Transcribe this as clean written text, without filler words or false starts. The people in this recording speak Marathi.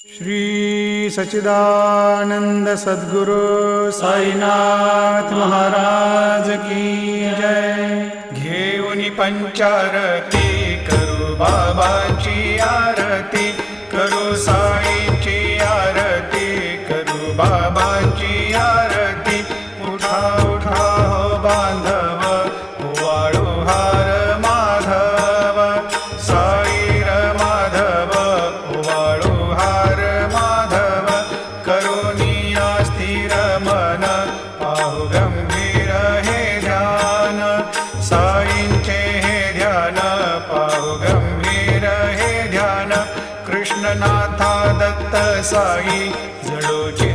श्री सच्चिदानंद सद्गुरु साईनाथ महाराज की जय। घेऊनी पंचारती करू बाबाची आरती, करू साईची आरती, करू बाबाची आरती। उठा उठा हो बांधव, वाळू हार माधव, साईर माधव, वाळू हार माधव। करुणिया स्थिर मन, पाहु गंभीर हे ध्यान, साईंचे हे ध्यान, पाहु गंभीर हे ध्यान। कृष्णनाथा दत्त साई जडोची